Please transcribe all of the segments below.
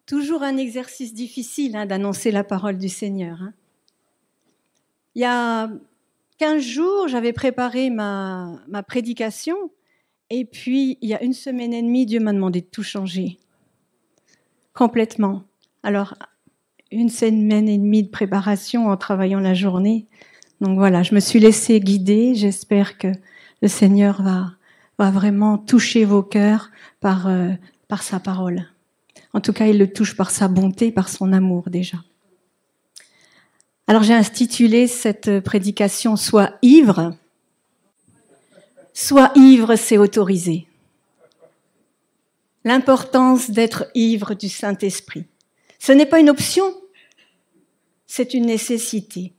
Toujours un exercice difficile d'annoncer la parole du Seigneur. Il y a 15 jours, j'avais préparé ma prédication et puis il y a 1 semaine et demie, Dieu m'a demandé de tout changer. Complètement. Alors, 1 semaine et demie de préparation en travaillant la journée. Donc voilà, je me suis laissée guider. J'espère que le Seigneur va vraiment toucher vos cœurs par sa parole. En tout cas, il le touche par sa bonté, par son amour déjà. Alors j'ai intitulé cette prédication « Sois ivre ». Sois ivre, c'est autorisé. L'importance d'être ivre du Saint-Esprit. Ce n'est pas une option, c'est une nécessité.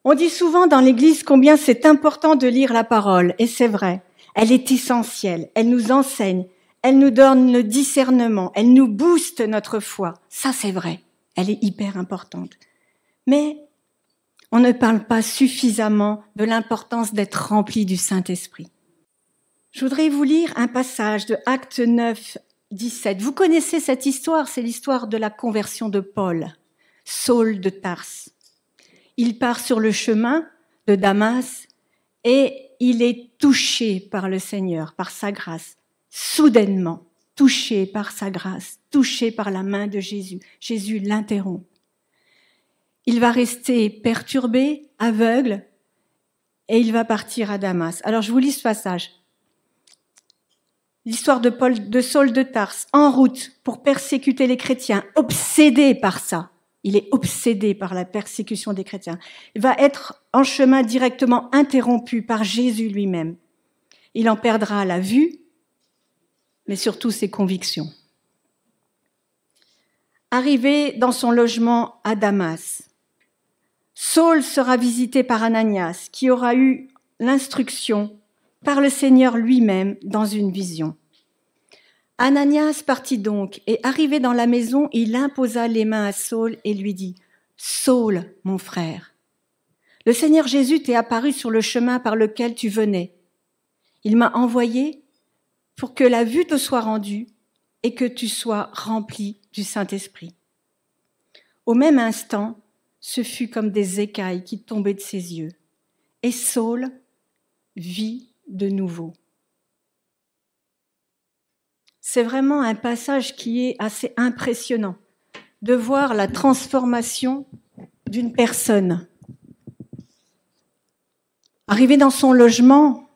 On dit souvent dans l'Église combien c'est important de lire la parole, et c'est vrai, elle est essentielle, elle nous enseigne, elle nous donne le discernement, elle nous booste notre foi. Ça, c'est vrai, elle est hyper importante. Mais on ne parle pas suffisamment de l'importance d'être rempli du Saint-Esprit. Je voudrais vous lire un passage de Actes 9, 17. Vous connaissez cette histoire, c'est l'histoire de la conversion de Paul, Saul de Tarse. Il part sur le chemin de Damas et il est touché par le Seigneur, par sa grâce. Soudainement, touché par sa grâce, touché par la main de Jésus. Jésus l'interrompt. Il va rester perturbé, aveugle, et il va partir à Damas. Alors je vous lis ce passage. L'histoire de Saul de Tarse, en route pour persécuter les chrétiens, obsédé par ça. Il est obsédé par la persécution des chrétiens. Il va être en chemin directement interrompu par Jésus lui-même. Il en perdra la vue, mais surtout ses convictions. Arrivé dans son logement à Damas, Saul sera visité par Ananias, qui aura eu l'instruction par le Seigneur lui-même dans une vision. Ananias partit donc, et arrivé dans la maison, il imposa les mains à Saul et lui dit « Saul, mon frère, le Seigneur Jésus t'est apparu sur le chemin par lequel tu venais. Il m'a envoyé pour que la vue te soit rendue et que tu sois rempli du Saint-Esprit. » Au même instant, ce fut comme des écailles qui tombaient de ses yeux, et Saul vit de nouveau. C'est vraiment un passage qui est assez impressionnant, de voir la transformation d'une personne. Arrivé dans son logement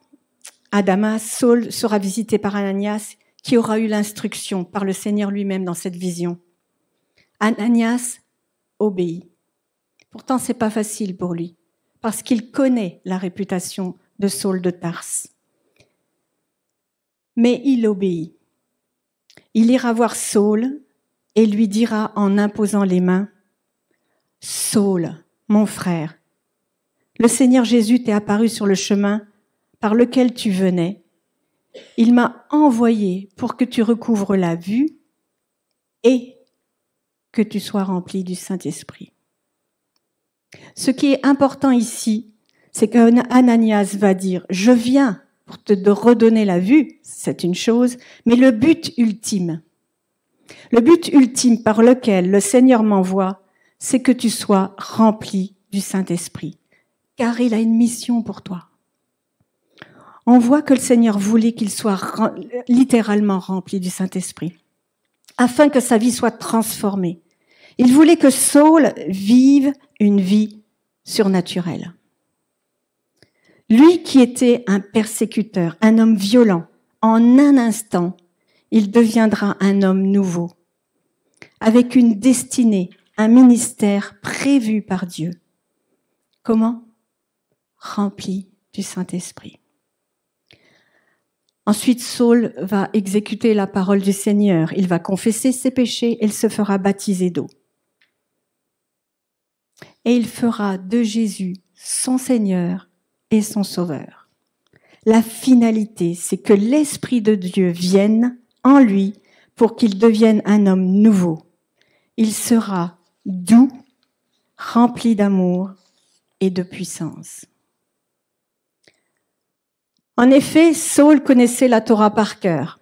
à Damas, Saul sera visité par Ananias, qui aura eu l'instruction par le Seigneur lui-même dans cette vision. Ananias obéit. Pourtant, c'est pas facile pour lui, parce qu'il connaît la réputation de Saul de Tarse. Mais il obéit. Il ira voir Saul et lui dira en imposant les mains, « Saul, mon frère, le Seigneur Jésus t'est apparu sur le chemin par lequel tu venais. Il m'a envoyé pour que tu recouvres la vue et que tu sois rempli du Saint-Esprit. » Ce qui est important ici, c'est qu'Ananias va dire « Je viens pour te redonner la vue », c'est une chose, mais le but ultime par lequel le Seigneur m'envoie, c'est que tu sois rempli du Saint-Esprit, car il a une mission pour toi. On voit que le Seigneur voulait qu'il soit littéralement rempli du Saint-Esprit, afin que sa vie soit transformée. Il voulait que Saul vive une vie surnaturelle. Lui qui était un persécuteur, un homme violent, en un instant, il deviendra un homme nouveau, avec une destinée, un ministère prévu par Dieu. Comment ? Rempli du Saint-Esprit. Ensuite, Saul va exécuter la parole du Seigneur. Il va confesser ses péchés et il se fera baptiser d'eau. Et il fera de Jésus son Seigneur et son Sauveur. La finalité, c'est que l'Esprit de Dieu vienne en lui pour qu'il devienne un homme nouveau. Il sera doux, rempli d'amour et de puissance. En effet, Saul connaissait la Torah par cœur.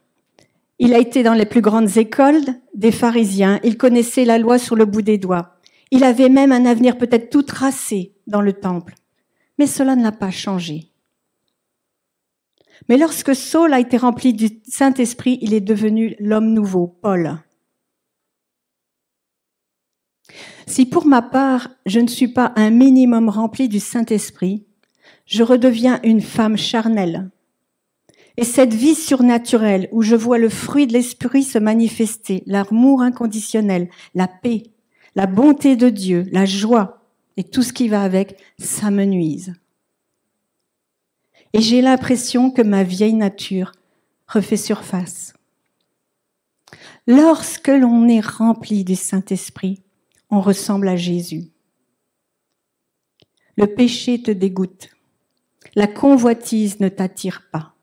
Il a été dans les plus grandes écoles des pharisiens. Il connaissait la loi sur le bout des doigts. Il avait même un avenir peut-être tout tracé dans le temple. Mais cela ne l'a pas changé. Mais lorsque Saul a été rempli du Saint-Esprit, il est devenu l'homme nouveau, Paul. Si pour ma part, je ne suis pas un minimum rempli du Saint-Esprit, je redeviens une femme charnelle. Et cette vie surnaturelle où je vois le fruit de l'Esprit se manifester, l'amour inconditionnel, la paix, la bonté de Dieu, la joie et tout ce qui va avec, ça me nuise. Et j'ai l'impression que ma vieille nature refait surface. Lorsque l'on est rempli du Saint-Esprit, on ressemble à Jésus. Le péché te dégoûte. La convoitise ne t'attire pas.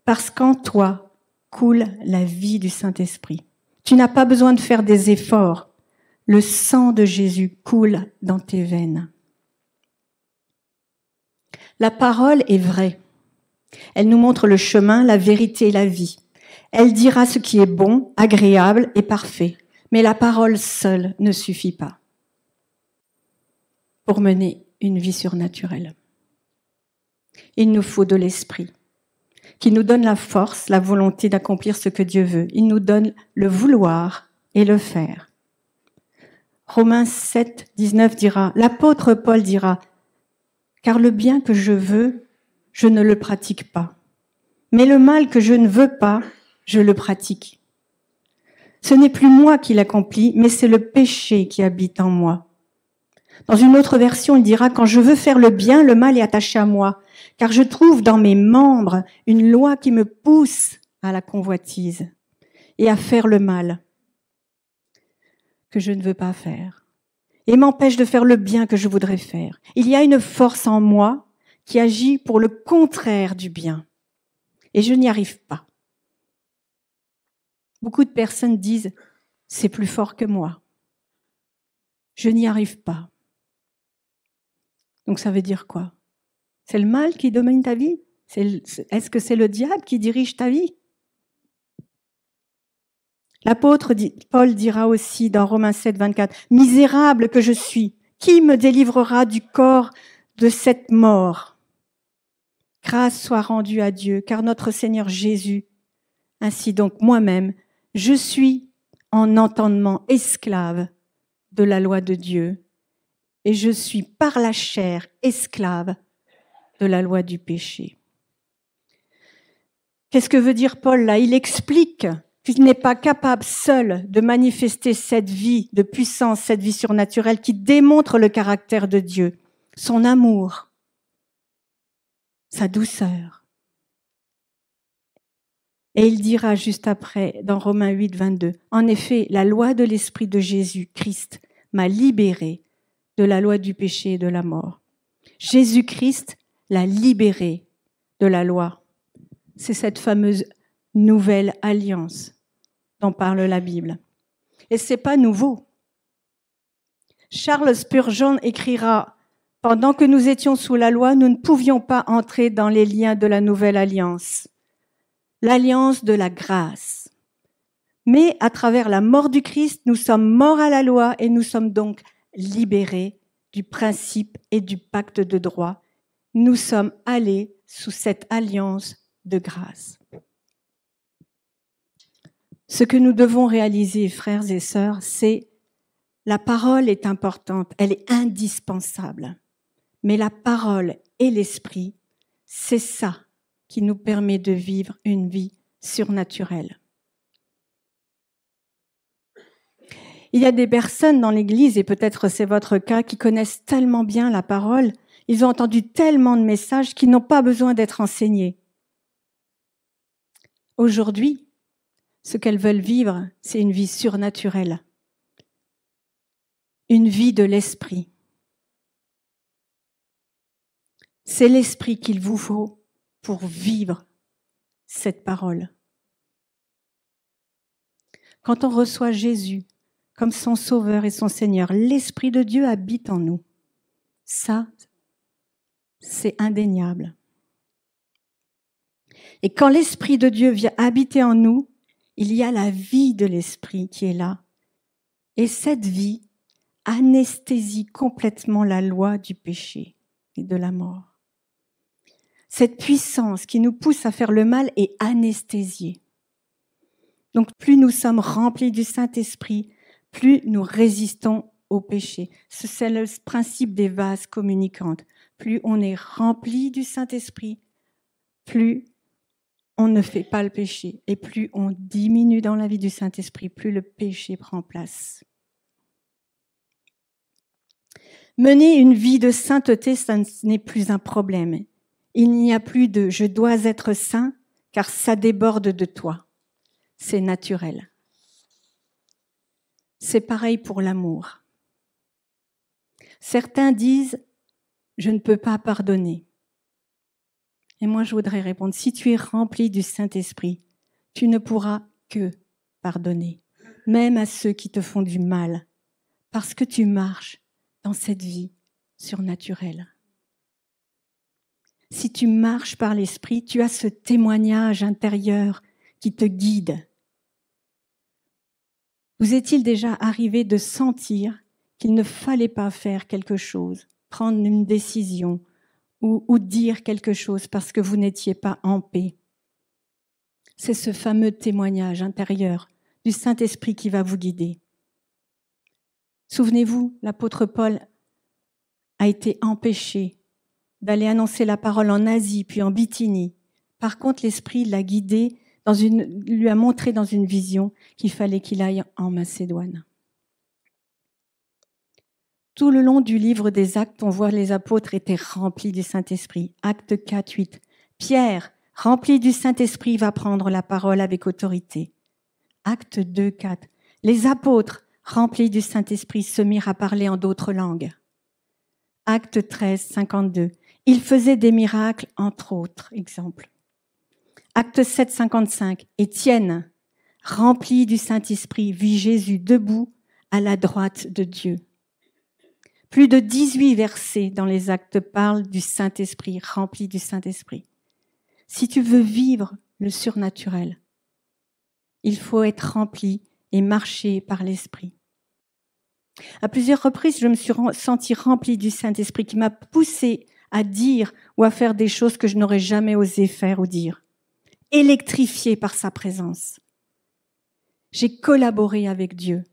Parce qu'en toi coule la vie du Saint-Esprit. Tu n'as pas besoin de faire des efforts. Le sang de Jésus coule dans tes veines. La parole est vraie. Elle nous montre le chemin, la vérité et la vie. Elle dira ce qui est bon, agréable et parfait. Mais la parole seule ne suffit pas pour mener une vie surnaturelle. Il nous faut de l'esprit qui nous donne la force, la volonté d'accomplir ce que Dieu veut. Il nous donne le vouloir et le faire. Romains 7, 19 dira, l'apôtre Paul dira, car le bien que je veux, je ne le pratique pas. Mais le mal que je ne veux pas, je le pratique. Ce n'est plus moi qui l'accomplis, mais c'est le péché qui habite en moi. Dans une autre version, il dira, quand je veux faire le bien, le mal est attaché à moi, car je trouve dans mes membres une loi qui me pousse à la convoitise et à faire le mal que je ne veux pas faire et m'empêche de faire le bien que je voudrais faire. Il y a une force en moi qui agit pour le contraire du bien et je n'y arrive pas. Beaucoup de personnes disent « c'est plus fort que moi ». Je n'y arrive pas. Donc ça veut dire quoi? C'est le mal qui domine ta vie? Est-ce que c'est le diable qui dirige ta vie? L'apôtre Paul dira aussi dans Romains 7, 24, « Misérable que je suis, qui me délivrera du corps de cette mort? Grâce soit rendue à Dieu, car notre Seigneur Jésus, ainsi donc moi-même, je suis en entendement esclave de la loi de Dieu, et je suis par la chair esclave de la loi du péché. » Qu'est-ce que veut dire Paul là? Il explique qu'il n'est pas capable seul de manifester cette vie de puissance, cette vie surnaturelle qui démontre le caractère de Dieu, son amour, sa douceur. Et il dira juste après, dans Romains 8, 22, « En effet, la loi de l'Esprit de Jésus-Christ m'a libéré de la loi du péché et de la mort. » Jésus-Christ l'a libéré de la loi. C'est cette fameuse nouvelle alliance dont parle la Bible. Et c'est pas nouveau. Charles Spurgeon écrira « Pendant que nous étions sous la loi, nous ne pouvions pas entrer dans les liens de la nouvelle alliance, l'alliance de la grâce. Mais à travers la mort du Christ, nous sommes morts à la loi et nous sommes donc libérés du principe et du pacte de droit. Nous sommes allés sous cette alliance de grâce. » Ce que nous devons réaliser, frères et sœurs, c'est la parole est importante, elle est indispensable. Mais la parole et l'esprit, c'est ça qui nous permet de vivre une vie surnaturelle. Il y a des personnes dans l'Église, et peut-être c'est votre cas, qui connaissent tellement bien la parole, ils ont entendu tellement de messages qu'ils n'ont pas besoin d'être enseignés. Aujourd'hui, ce qu'elles veulent vivre, c'est une vie surnaturelle, une vie de l'esprit. C'est l'esprit qu'il vous faut pour vivre cette parole. Quand on reçoit Jésus comme son Sauveur et son Seigneur, l'Esprit de Dieu habite en nous. Ça, c'est indéniable. Et quand l'Esprit de Dieu vient habiter en nous, il y a la vie de l'Esprit qui est là. Et cette vie anesthésie complètement la loi du péché et de la mort. Cette puissance qui nous pousse à faire le mal est anesthésiée. Donc plus nous sommes remplis du Saint-Esprit, plus nous résistons au péché. C'est le principe des vases communicantes. Plus on est rempli du Saint-Esprit, plus on ne fait pas le péché. Et plus on diminue dans la vie du Saint-Esprit, plus le péché prend place. Mener une vie de sainteté, ça n'est plus un problème. Il n'y a plus de « je dois être saint » car ça déborde de toi. C'est naturel. C'est pareil pour l'amour. Certains disent « je ne peux pas pardonner ». Et moi, je voudrais répondre, si tu es rempli du Saint-Esprit, tu ne pourras que pardonner, même à ceux qui te font du mal, parce que tu marches dans cette vie surnaturelle. Si tu marches par l'Esprit, tu as ce témoignage intérieur qui te guide. Vous est-il déjà arrivé de sentir qu'il ne fallait pas faire quelque chose, prendre une décision ou dire quelque chose parce que vous n'étiez pas en paix? C'est ce fameux témoignage intérieur du Saint-Esprit qui va vous guider. Souvenez-vous, l'apôtre Paul a été empêché d'aller annoncer la parole en Asie puis en Bithynie. Par contre, l'Esprit l'a guidé, lui a montré dans une vision qu'il fallait qu'il aille en Macédoine. Tout le long du livre des Actes, on voit les apôtres étaient remplis du Saint-Esprit. Acte 4, 8. Pierre, rempli du Saint-Esprit, va prendre la parole avec autorité. Acte 2, 4. Les apôtres, remplis du Saint-Esprit, se mirent à parler en d'autres langues. Acte 13, 52. Ils faisaient des miracles, entre autres exemples. Acte 7, 55. Étienne, rempli du Saint-Esprit, vit Jésus debout à la droite de Dieu. Plus de 18 versets dans les Actes parlent du Saint-Esprit, rempli du Saint-Esprit. Si tu veux vivre le surnaturel, il faut être rempli et marcher par l'Esprit. À plusieurs reprises, je me suis sentie remplie du Saint-Esprit qui m'a poussée à dire ou à faire des choses que je n'aurais jamais osé faire ou dire. Électrifiée par sa présence. J'ai collaboré avec Dieu,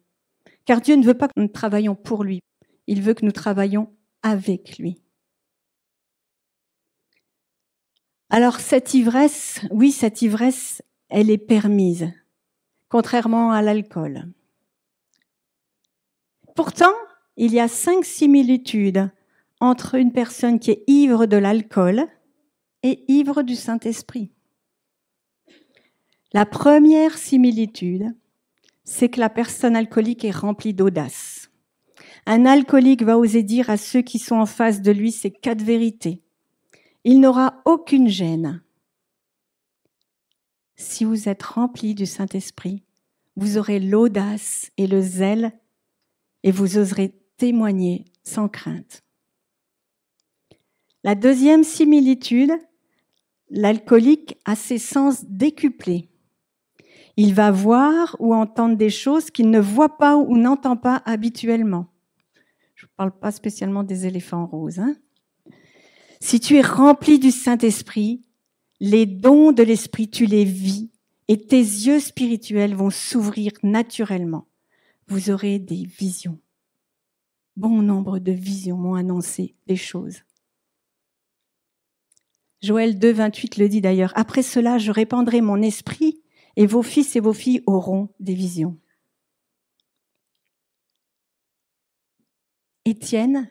car Dieu ne veut pas que nous travaillions pour lui. Il veut que nous travaillions avec lui. Alors cette ivresse, oui, cette ivresse, elle est permise, contrairement à l'alcool. Pourtant, il y a 5 similitudes entre une personne qui est ivre de l'alcool et ivre du Saint-Esprit. La première similitude, c'est que la personne alcoolique est remplie d'audace. Un alcoolique va oser dire à ceux qui sont en face de lui ces 4 vérités. Il n'aura aucune gêne. Si vous êtes rempli du Saint-Esprit, vous aurez l'audace et le zèle et vous oserez témoigner sans crainte. La deuxième similitude, l'alcoolique a ses sens décuplés. Il va voir ou entendre des choses qu'il ne voit pas ou n'entend pas habituellement. Je ne parle pas spécialement des éléphants roses. Si tu es rempli du Saint-Esprit, les dons de l'Esprit, tu les vis et tes yeux spirituels vont s'ouvrir naturellement. Vous aurez des visions. Bon nombre de visions m'ont annoncé des choses. Joël 2, 28 le dit d'ailleurs. Après cela, je répandrai mon esprit et vos fils et vos filles auront des visions. Étienne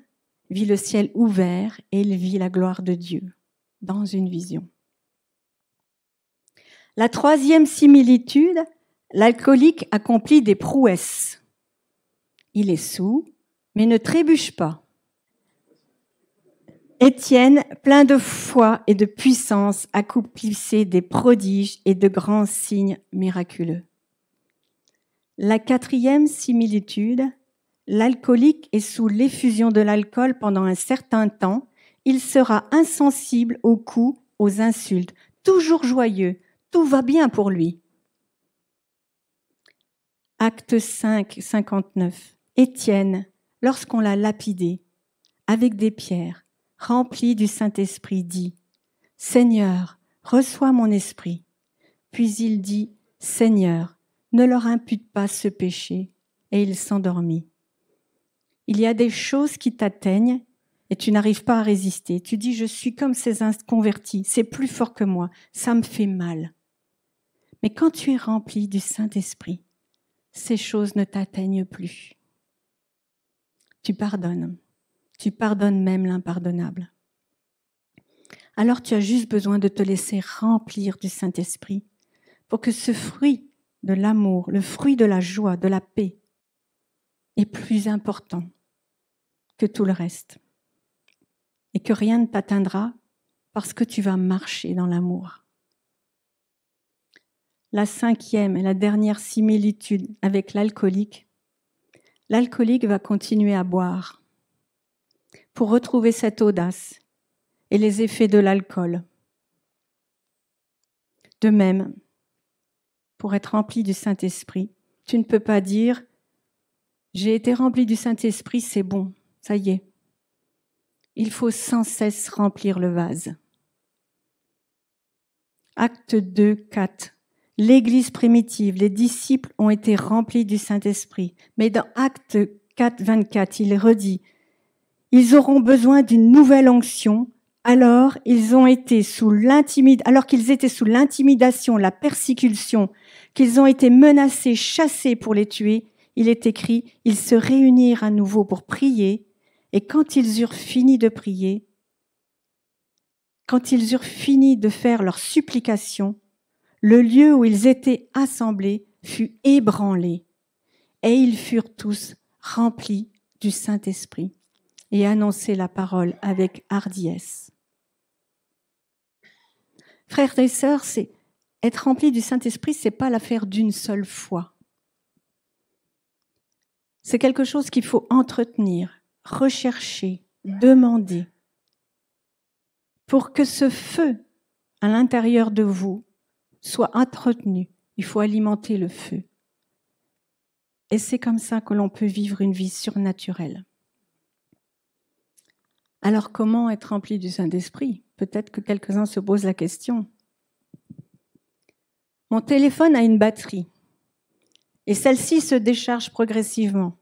vit le ciel ouvert et il vit la gloire de Dieu dans une vision. La troisième similitude, l'alcoolique accomplit des prouesses. Il est saoul, mais ne trébuche pas. Étienne, plein de foi et de puissance, accomplissait des prodiges et de grands signes miraculeux. La quatrième similitude, l'alcoolique est sous l'effusion de l'alcool pendant un certain temps. Il sera insensible aux coups, aux insultes, toujours joyeux, tout va bien pour lui. Acte 5, 59. Étienne, lorsqu'on l'a lapidé, avec des pierres, rempli du Saint-Esprit, dit « Seigneur, reçois mon esprit. » Puis il dit « Seigneur, ne leur impute pas ce péché. » Et il s'endormit. Il y a des choses qui t'atteignent et tu n'arrives pas à résister. Tu dis « Je suis comme ces inconvertis, c'est plus fort que moi, ça me fait mal. » Mais quand tu es rempli du Saint-Esprit, ces choses ne t'atteignent plus. Tu pardonnes même l'impardonnable. Alors tu as juste besoin de te laisser remplir du Saint-Esprit pour que ce fruit de l'amour, le fruit de la joie, de la paix, est plus important que tout le reste. Et que rien ne t'atteindra parce que tu vas marcher dans l'amour. La 5e et la dernière similitude avec l'alcoolique va continuer à boire pour retrouver cette audace et les effets de l'alcool. De même, pour être rempli du Saint-Esprit, tu ne peux pas dire « J'ai été rempli du Saint-Esprit, c'est bon, ça y est ». Il faut sans cesse remplir le vase. Acte 2, 4. L'Église primitive, les disciples ont été remplis du Saint-Esprit. Mais dans Acte 4, 24, il redit « Ils auront besoin d'une nouvelle onction alors qu'ils étaient sous l'intimidation, la persécution, qu'ils ont été menacés, chassés pour les tuer. Il est écrit « Ils se réunirent à nouveau pour prier. Et quand ils eurent fini de prier, quand ils eurent fini de faire leur supplication, le lieu où ils étaient assemblés fut ébranlé, et ils furent tous remplis du Saint-Esprit et annonçaient la parole avec hardiesse. » Frères et sœurs, être rempli du Saint-Esprit, c'est pas l'affaire d'une seule fois. C'est quelque chose qu'il faut entretenir, rechercher, demander, pour que ce feu à l'intérieur de vous soit entretenu. Il faut alimenter le feu. Et c'est comme ça que l'on peut vivre une vie surnaturelle. Alors comment être rempli du Saint-Esprit ? Peut-être que quelques-uns se posent la question. Mon téléphone a une batterie et celle-ci se décharge progressivement.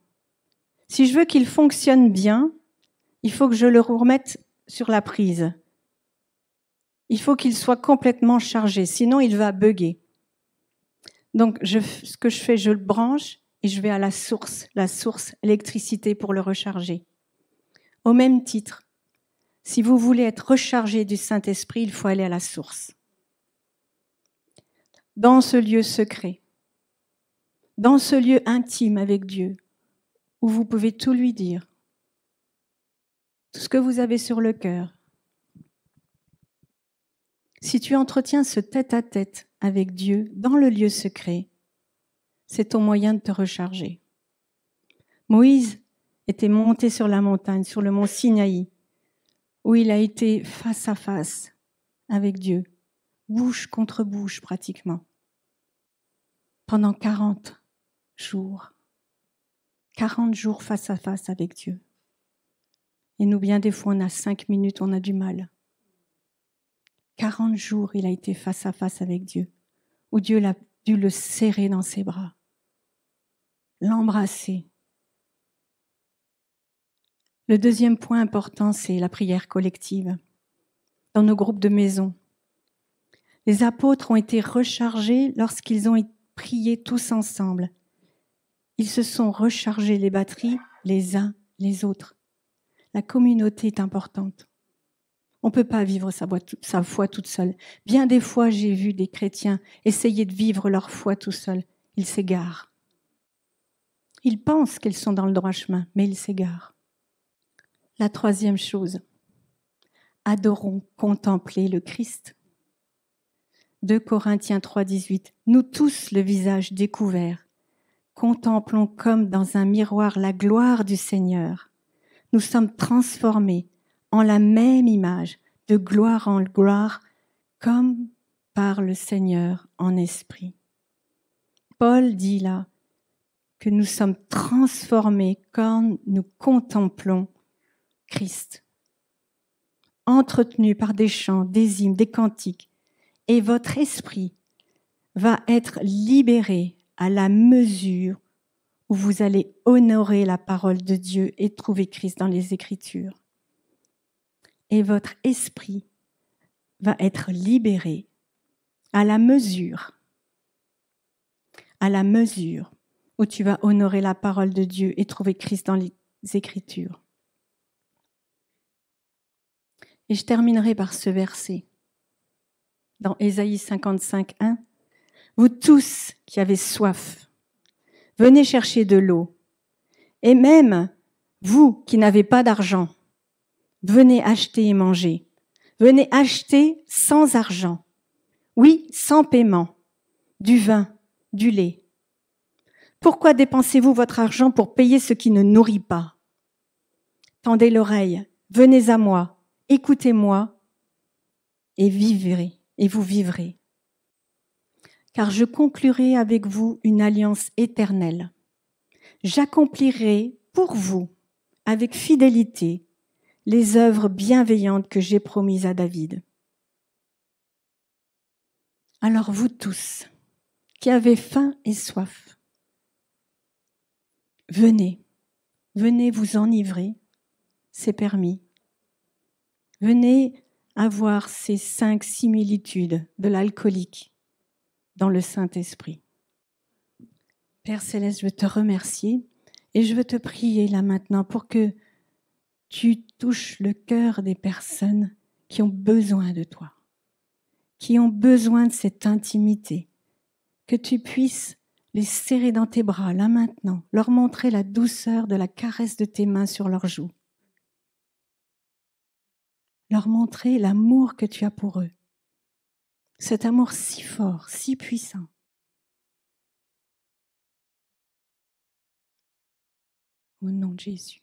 Si je veux qu'il fonctionne bien, il faut que je le remette sur la prise. Il faut qu'il soit complètement chargé, sinon il va bugger. Donc, ce que je fais, je le branche et je vais à la source électricité pour le recharger. Au même titre, si vous voulez être rechargé du Saint-Esprit, il faut aller à la source. Dans ce lieu secret, dans ce lieu intime avec Dieu, où vous pouvez tout lui dire, tout ce que vous avez sur le cœur. Si tu entretiens ce tête-à-tête avec Dieu dans le lieu secret, c'est ton moyen de te recharger. Moïse était monté sur la montagne, sur le mont Sinaï, où il a été face à face avec Dieu, bouche contre bouche pratiquement, pendant 40 jours. 40 jours face à face avec Dieu. Et nous, bien des fois, on a 5 minutes, on a du mal. 40 jours, il a été face à face avec Dieu, où Dieu a dû le serrer dans ses bras, l'embrasser. Le deuxième point important, c'est la prière collective, dans nos groupes de maison. Les apôtres ont été rechargés lorsqu'ils ont prié tous ensemble. Ils se sont rechargés les batteries les uns les autres. La communauté est importante. On ne peut pas vivre sa foi toute seule. Bien des fois, j'ai vu des chrétiens essayer de vivre leur foi tout seuls. Ils s'égarent. Ils pensent qu'ils sont dans le droit chemin, mais ils s'égarent. La troisième chose, adorons contempler le Christ. 2 Corinthiens 3, 18. Nous tous, le visage découvert, contemplons comme dans un miroir la gloire du Seigneur. Nous sommes transformés en la même image, de gloire en gloire, comme par le Seigneur en esprit. Paul dit là que nous sommes transformés quand nous contemplons Christ, entretenus par des chants, des hymnes, des cantiques, et votre esprit va être libéré à la mesure où vous allez honorer la parole de Dieu et trouver Christ dans les Écritures. Et votre esprit va être libéré à la mesure où tu vas honorer la parole de Dieu et trouver Christ dans les Écritures. Et je terminerai par ce verset. Dans Ésaïe 55, 1, « Vous tous qui avez soif, venez chercher de l'eau. Et même vous qui n'avez pas d'argent, venez acheter et manger. Venez acheter sans argent. Oui, sans paiement. Du vin, du lait. Pourquoi dépensez-vous votre argent pour payer ce qui ne nourrit pas? Tendez l'oreille, venez à moi, écoutez-moi et vivrez, et vous vivrez. Car je conclurai avec vous une alliance éternelle. J'accomplirai pour vous, avec fidélité, les œuvres bienveillantes que j'ai promises à David. Alors vous tous, qui avez faim et soif, venez vous enivrer, c'est permis. Venez avoir ces 5 similitudes de l'alcoolique dans le Saint-Esprit. Père Céleste, je veux te remercier et je veux te prier là maintenant pour que tu touches le cœur des personnes qui ont besoin de toi, qui ont besoin de cette intimité, que tu puisses les serrer dans tes bras là maintenant, leur montrer la douceur de la caresse de tes mains sur leurs joues, leur montrer l'amour que tu as pour eux, cet amour si fort, si puissant. Au nom de Jésus.